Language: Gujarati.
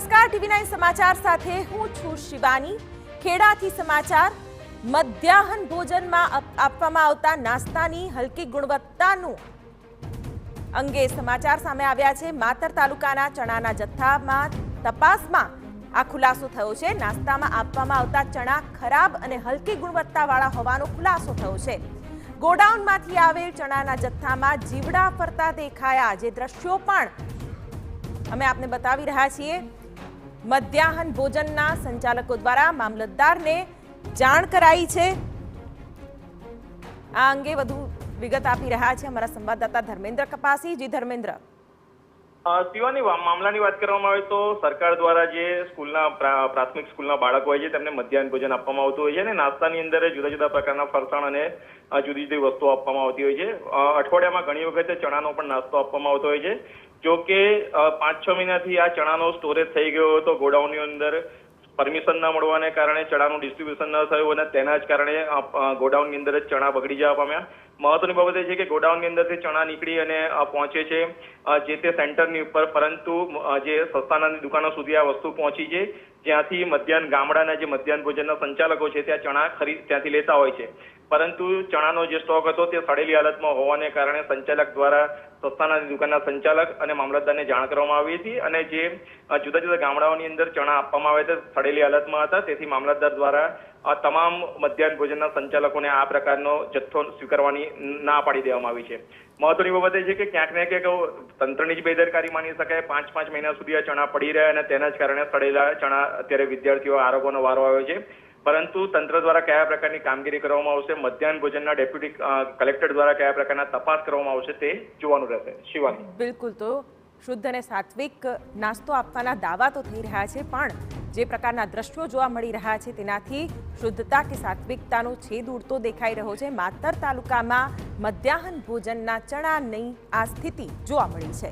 નમસ્કાર, TV9 સમાચાર સાથે હું છું શિવાની। ખેડાથી સમાચાર। મધ્યાહન ભોજનમાં આપવામાં આવતા નાસ્તાની હલકી ગુણવત્તાનું અંગે સમાચાર સામે આવ્યા છે। માતર તાલુકાના ચણાના જથ્થામાં તપાસમાં આ ખુલાસો થયો છે। નાસ્તામાં આપવામાં આવતા ચણા ખરાબ અને હલકી ગુણવત્તાવાળા હોવાનો ખુલાસો થયો છે। ગોડાઉનમાંથી આવેલ ચણાના જથ્થામાં જીવડા ફરતા દેખાયા, જે દ્રશ્યો પણ અમે આપને बतावी रहा छीए। मध्याह्न भोजनना संचालकों द्वारा मामलतदारने जाण कराई छे। आ अंगे वधु विगत आपी रहा छे हमारा संवाददाता धर्मेन्द्र कपासी। जी धर्मेन्द्र। शिवानी, मामलानी बात करवामां आवे तो सरकार द्वारा जे स्कूलना प्राथमिक स्कूलना बाळको होय छे तेमने मध्याह्न भोजन आपवामां आवतुं होय छे अने नाસ્તાની અંદર જુદા જુદા પ્રકારના ફરસાણ અને જુદી જુદી વસ્તુઓ આપવામાં આવતી હોય છે। અઠવાડિયામાં ઘણી વખત ચણાનો પણ નાસ્તો આપવામાં આવતો હોય છે। જો કે 5-6 મહિનાથી આ ચણાનો સ્ટોરેજ થઈ ગયો હતો ગોડાઉનની અંદર, પરમિશન ન મળવાને કારણે ચણાનું ડિસ્ટ્રીબ્યુશન ન થયું અને તેના જ કારણે ગોડાઉનની અંદર જ ચણા બગડી જવા પામ્યા। મહત્વની બાબત એ છે કે ગોડાઉનની અંદરથી ચણા નીકળી અને પહોંચે છે જે તે સેન્ટરની ઉપર, પરંતુ જે સસ્તાનાની દુકાનો સુધી આ વસ્તુ પહોંચી છે, જ્યાંથી મધ્યાહન ગામડાના જે મધ્યાહન ભોજનના સંચાલકો છે ત્યાં ચણા ત્યાંથી લેતા હોય છે, પરંતુ ચણાનો જે સ્ટોક હતો તે સડેલી હાલતમાં હોવાને કારણે સંચાલક દ્વારા સસ્તાનાની દુકાનના સંચાલક અને મામલતદારને જાણ કરવામાં આવી હતી અને જે જુદા જુદા ગામડાઓની અંદર ચણા આપવામાં આવે તે સડેલી હાલતમાં હતા। તેથી મામલતદાર દ્વારા તમામ મધ્યાહન ભોજનના સંચાલકોને આ પ્રકારનો જથ્થો સ્વીકારવાની ના પાડી દેવામાં આવી છે। મહત્વની બાબત એ છે કે ક્યાંક ને ક્યાંક તંત્રની જ બેદરકારી માની શકાય। 5-5 મહિના સુધી આ ચણા પડી રહ્યા અને તેના જ કારણે સડેલા ચણા અત્યારે વિદ્યાર્થીઓ આરોગ્યનો વારો આવ્યો છે, પરંતુ તંત્ર દ્વારા કયા પ્રકારની કામગીરી કરવામાં આવશે, મધ્યાહન ભોજનના ડેપ્યુટી કલેક્ટર દ્વારા કયા પ્રકારના તપાસ કરવામાં આવશે તે જોવાનું રહેશે। શિવાની। બિલકુલ, તો શુદ્ધ અને સાત્વિક નાસ્તો આપવાના દાવા તો થઈ રહ્યા છે, પણ જે પ્રકારના દ્રશ્યો જોવા મળી રહ્યા છે તેનાથી શુદ્ધતા કે સાત્વિકતાનો છેદ ઉડતો દેખાઈ રહ્યો છે। માતર તાલુકામાં મધ્યાહન ભોજનના ચણાની આ સ્થિતિ જોવા મળી છે।